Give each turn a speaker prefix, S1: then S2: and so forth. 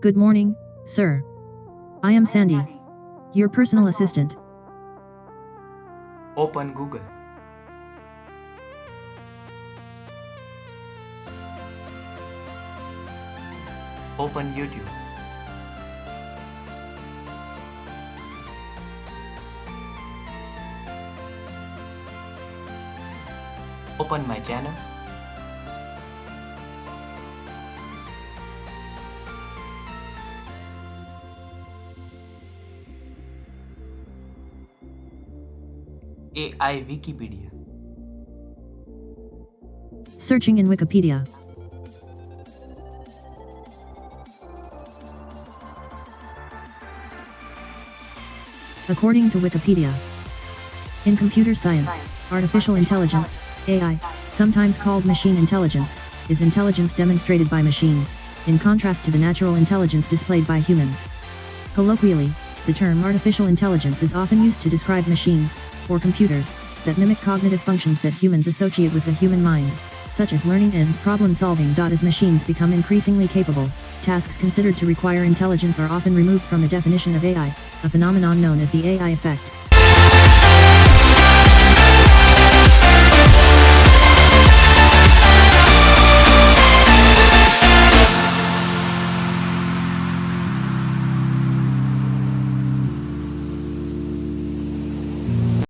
S1: Good morning, sir. I am Sandy, your personal assistant.
S2: Open Google. Open YouTube. Open my channel. AI Wikipedia.
S1: Searching in Wikipedia. According to Wikipedia, in computer science, artificial intelligence, AI, sometimes called machine intelligence, is intelligence demonstrated by machines, in contrast to the natural intelligence displayed by humans. Colloquially, the term artificial intelligence is often used to describe machines, or computers, that mimic cognitive functions that humans associate with the human mind, such as learning and problem solving. As machines become increasingly capable, tasks considered to require intelligence are often removed from the definition of AI, a phenomenon known as the AI effect.